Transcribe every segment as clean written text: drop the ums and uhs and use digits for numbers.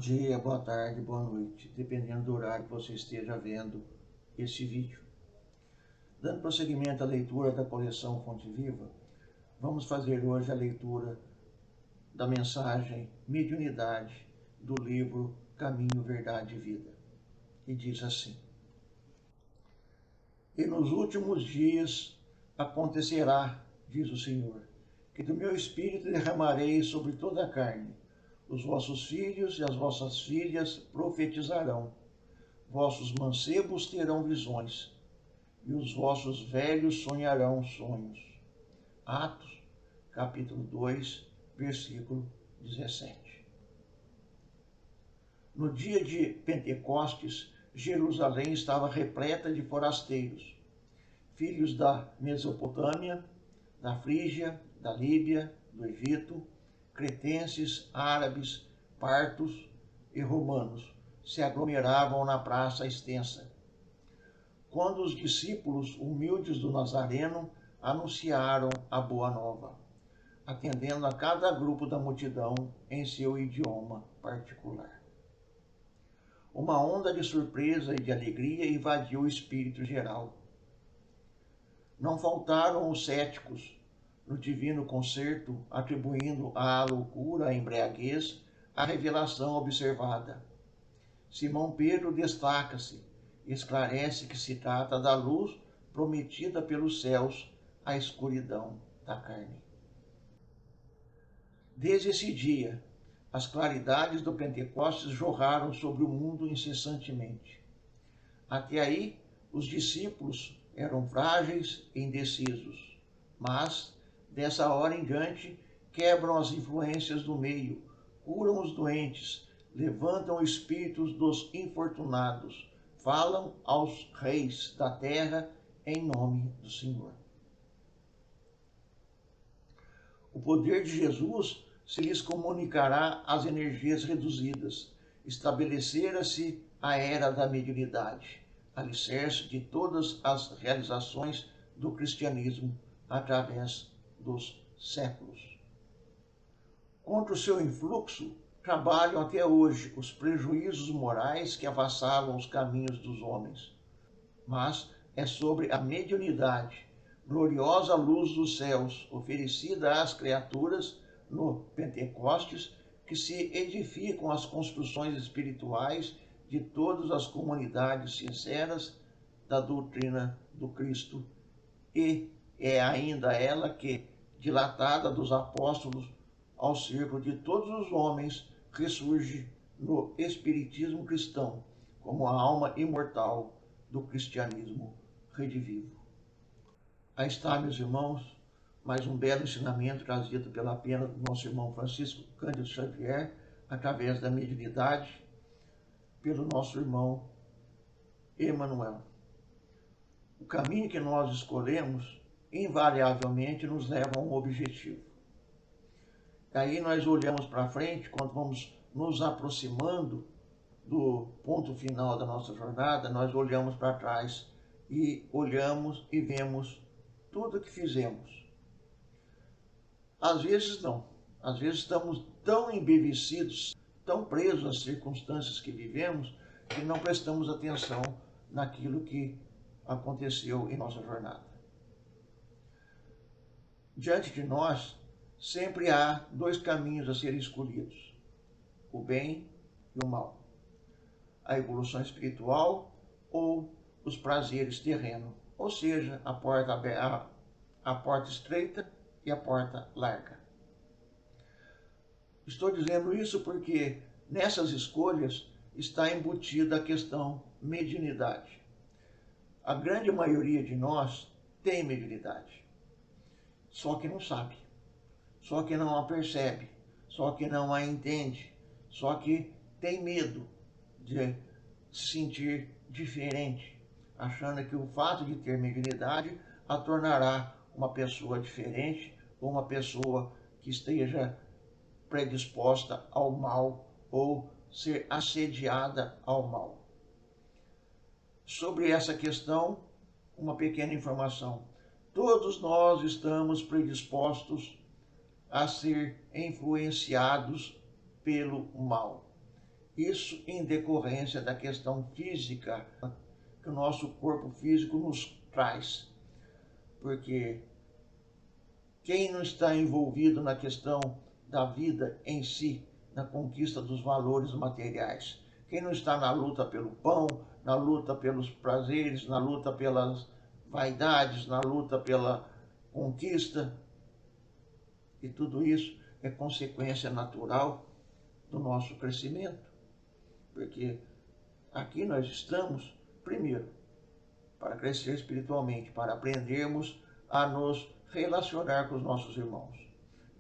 dia, boa tarde, boa noite, dependendo do horário que você esteja vendo esse vídeo. Dando prosseguimento à leitura da coleção Fonte Viva, vamos fazer hoje a leitura da mensagem Mediunidade do livro Caminho, Verdade e Vida. E diz assim: E nos últimos dias acontecerá, diz o Senhor, que do meu Espírito derramarei sobre toda a carne. Os vossos filhos e as vossas filhas profetizarão, vossos mancebos terão visões, e os vossos velhos sonharão sonhos. Atos, capítulo 2, versículo 17. No dia de Pentecostes, Jerusalém estava repleta de forasteiros, filhos da Mesopotâmia, da Frígia, da Líbia, do Egito, cretenses, árabes, partos e romanos se aglomeravam na praça extensa. Quando os discípulos humildes do Nazareno anunciaram a boa nova, atendendo a cada grupo da multidão em seu idioma particular. Uma onda de surpresa e de alegria invadiu o espírito geral. Não faltaram os céticos no divino concerto, atribuindo à loucura, à embriaguez, a revelação observada. Simão Pedro destaca-se, esclarece que se trata da luz prometida pelos céus à escuridão da carne. Desde esse dia, as claridades do Pentecostes jorraram sobre o mundo incessantemente. Até aí, os discípulos eram frágeis e indecisos, mas, dessa hora em diante, quebram as influências do meio, curam os doentes, levantam espíritos dos infortunados, falam aos reis da terra em nome do Senhor. O poder de Jesus se lhes comunicará às energias reduzidas. Estabelecera-se a era da mediunidade, alicerce de todas as realizações do cristianismo através dos séculos. Contra o seu influxo, trabalham até hoje os prejuízos morais que avassalam os caminhos dos homens. Mas é sobre a mediunidade, gloriosa luz dos céus, oferecida às criaturas no Pentecostes, que se edificam as construções espirituais de todas as comunidades sinceras da doutrina do Cristo, e é ainda ela que, dilatada dos apóstolos ao círculo de todos os homens, ressurge no espiritismo cristão como a alma imortal do cristianismo redivivo. Aí está, meus irmãos, mais um belo ensinamento trazido pela pena do nosso irmão Francisco Cândido Xavier, através da mediunidade, pelo nosso irmão Emmanuel. O caminho que nós escolhemos, invariavelmente, nos leva a um objetivo. Aí nós olhamos para frente, quando vamos nos aproximando do ponto final da nossa jornada, nós olhamos para trás e olhamos e vemos tudo o que fizemos. Às vezes não. Às vezes estamos tão embevecidos, tão presos às circunstâncias que vivemos, que não prestamos atenção naquilo que aconteceu em nossa jornada. Diante de nós, sempre há dois caminhos a serem escolhidos: o bem e o mal. A evolução espiritual ou os prazeres terrenos, ou seja, a porta estreita e a porta larga. Estou dizendo isso porque nessas escolhas está embutida a questão mediunidade. A grande maioria de nós tem mediunidade, só que não sabe, só que não a percebe, só que não a entende, só que tem medo de se sentir diferente, achando que o fato de ter mediunidade a tornará uma pessoa diferente ou uma pessoa que esteja predisposta ao mal ou ser assediada ao mal. Sobre essa questão, uma pequena informação. Todos nós estamos predispostos a ser influenciados pelo mal. Isso em decorrência da questão física que o nosso corpo físico nos traz. Porque quem não está envolvido na questão da vida em si, na conquista dos valores materiais, quem não está na luta pelo pão, na luta pelos prazeres, na luta pelas vaidades, na luta pela conquista, e tudo isso é consequência natural do nosso crescimento. Porque aqui nós estamos, primeiro, para crescer espiritualmente, para aprendermos a nos relacionar com os nossos irmãos.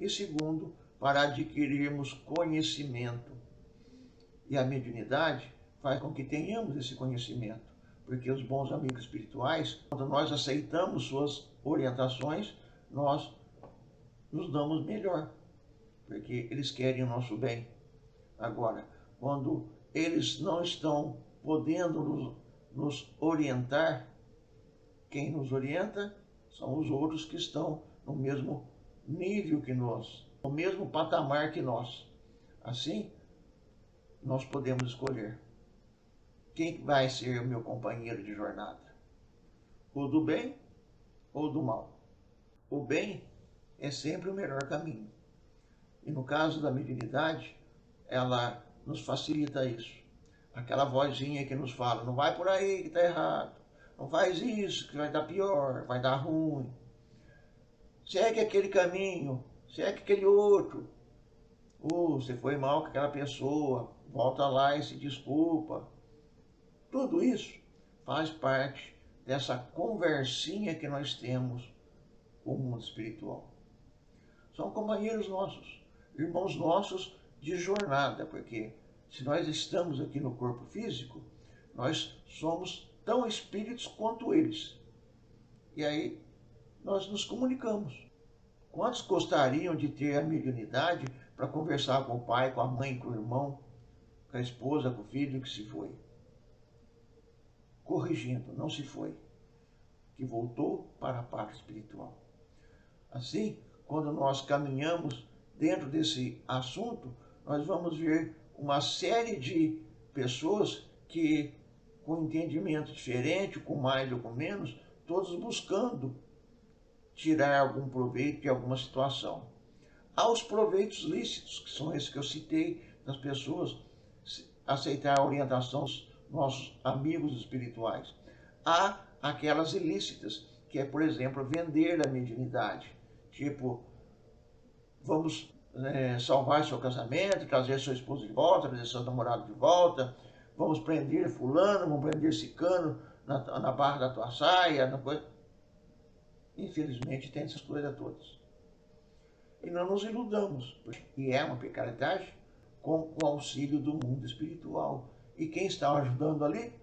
E segundo, para adquirirmos conhecimento. E a mediunidade faz com que tenhamos esse conhecimento. Porque os bons amigos espirituais, quando nós aceitamos suas orientações, nós nos damos melhor. Porque eles querem o nosso bem. Agora, quando eles não estão podendo nos orientar, quem nos orienta são os outros que estão no mesmo nível que nós, no mesmo patamar que nós. Assim, nós podemos escolher quem vai ser o meu companheiro de jornada, o do bem ou do mal. O bem é sempre o melhor caminho. E no caso da mediunidade, ela nos facilita isso. Aquela vozinha que nos fala, não vai por aí que está errado, não faz isso que vai dar pior, vai dar ruim. Segue aquele caminho, segue aquele outro. Você foi mal com aquela pessoa, volta lá e se desculpa. Tudo isso faz parte dessa conversinha que nós temos com o mundo espiritual. São companheiros nossos, irmãos nossos de jornada, porque se nós estamos aqui no corpo físico, nós somos tão espíritos quanto eles. E aí nós nos comunicamos. Quantos gostariam de ter a mediunidade para conversar com o pai, com a mãe, com o irmão, com a esposa, com o filho que se foi? Corrigindo, não se foi, que voltou para a parte espiritual. Assim, quando nós caminhamos dentro desse assunto, nós vamos ver uma série de pessoas que, com entendimento diferente, com mais ou com menos, todos buscando tirar algum proveito de alguma situação. Há os proveitos lícitos, que são esses que eu citei, das pessoas aceitar a orientação dos nossos amigos espirituais. Há aquelas ilícitas, que é, por exemplo, vender a mediunidade. Tipo, vamos salvar seu casamento, trazer sua esposa de volta, trazer seu namorado de volta, vamos prender fulano, vamos prender cicano na barra da tua saia, na coisa. Infelizmente tem essas coisas todas. E não nos iludamos, e é uma pecadidade com o auxílio do mundo espiritual. E quem está ajudando ali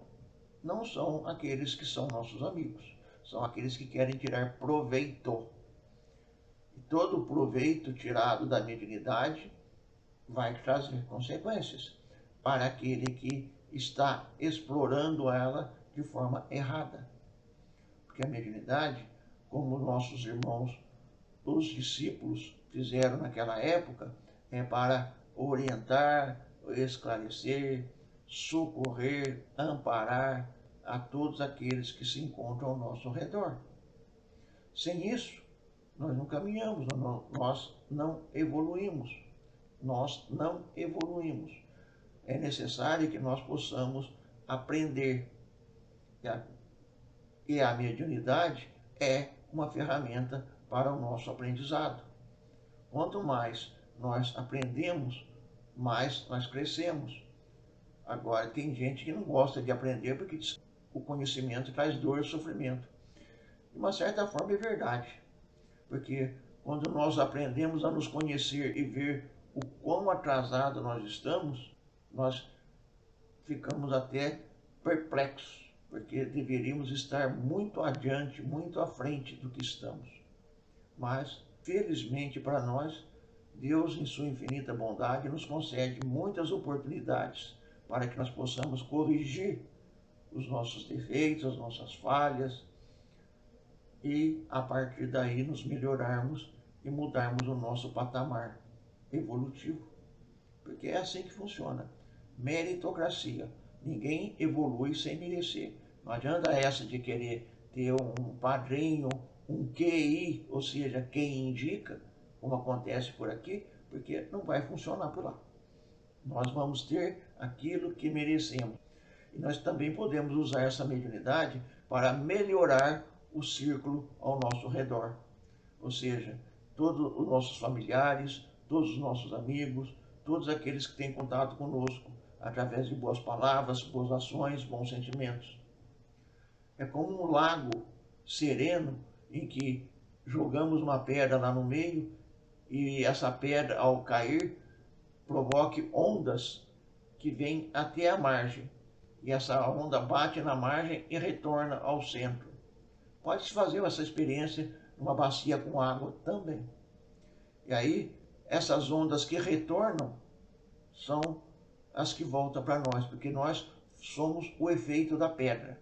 não são aqueles que são nossos amigos, são aqueles que querem tirar proveito. E todo proveito tirado da mediunidade vai trazer consequências para aquele que está explorando ela de forma errada. Porque a mediunidade, como nossos irmãos, os discípulos, fizeram naquela época, é para orientar, esclarecer, socorrer, amparar a todos aqueles que se encontram ao nosso redor. Sem isso, nós não caminhamos, nós não evoluímos. Nós não evoluímos. É necessário que nós possamos aprender. E a mediunidade é uma ferramenta para o nosso aprendizado. Quanto mais nós aprendemos, mais nós crescemos. Agora, tem gente que não gosta de aprender porque diz que o conhecimento traz dor e sofrimento. De uma certa forma é verdade, porque quando nós aprendemos a nos conhecer e ver o quão atrasado nós estamos, nós ficamos até perplexos, porque deveríamos estar muito adiante, muito à frente do que estamos. Mas, felizmente para nós, Deus, em sua infinita bondade, nos concede muitas oportunidades para que nós possamos corrigir os nossos defeitos, as nossas falhas, e a partir daí nos melhorarmos e mudarmos o nosso patamar evolutivo. Porque é assim que funciona. meritocracia. Ninguém evolui sem merecer. Não adianta essa de querer ter um padrinho, um QI, ou seja, quem indica, como acontece por aqui, porque não vai funcionar por lá. Nós vamos ter aquilo que merecemos. E nós também podemos usar essa mediunidade para melhorar o círculo ao nosso redor. Ou seja, todos os nossos familiares, todos os nossos amigos, todos aqueles que têm contato conosco, através de boas palavras, boas ações, bons sentimentos. É como um lago sereno em que jogamos uma pedra lá no meio e essa pedra, ao cair, provoque ondas que vêm até a margem. E essa onda bate na margem e retorna ao centro. Pode-se fazer essa experiência numa bacia com água também. E aí, essas ondas que retornam são as que voltam para nós, porque nós somos o efeito da pedra.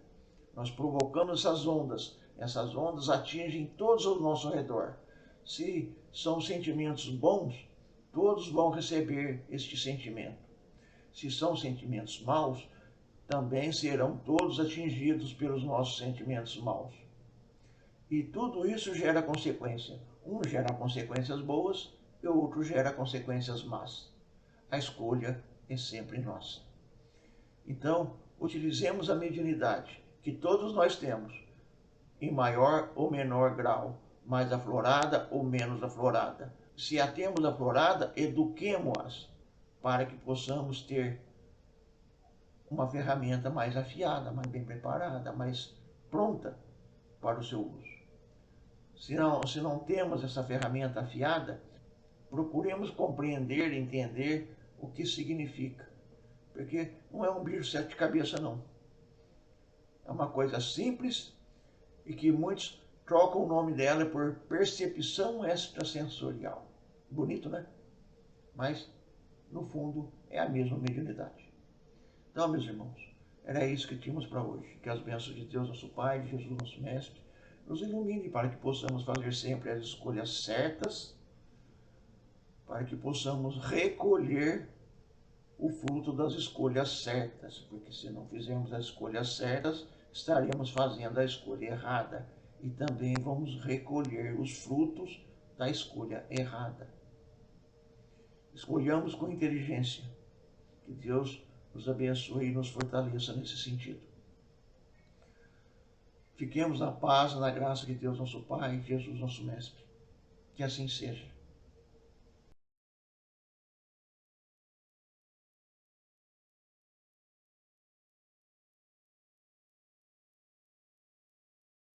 Nós provocamos essas ondas atingem todos ao nosso redor. Se são sentimentos bons, todos vão receber este sentimento. Se são sentimentos maus, também serão todos atingidos pelos nossos sentimentos maus. E tudo isso gera consequência. Um gera consequências boas e o outro gera consequências más. A escolha é sempre nossa. Então, utilizemos a mediunidade que todos nós temos, em maior ou menor grau, mais aflorada ou menos aflorada. Se a temos aflorada, eduquemo-as para que possamos ter uma ferramenta mais afiada, mais bem preparada, mais pronta para o seu uso. Se não temos essa ferramenta afiada, procuremos compreender e entender o que significa. Porque não é um bicho de sete cabeças, não. É uma coisa simples e que muitos trocam o nome dela por percepção extrasensorial. Bonito, né? Mas, no fundo, é a mesma mediunidade. Então, meus irmãos, era isso que tínhamos para hoje. Que as bênçãos de Deus, nosso Pai, de Jesus, nosso Mestre, nos ilumine para que possamos fazer sempre as escolhas certas, para que possamos recolher o fruto das escolhas certas, porque se não fizermos as escolhas certas, estaremos fazendo a escolha errada e também vamos recolher os frutos da escolha errada. Escolhamos com inteligência. Que Deus nos abençoe e nos fortaleça nesse sentido. Fiquemos na paz e na graça de Deus, nosso Pai, e Jesus, nosso Mestre. Que assim seja.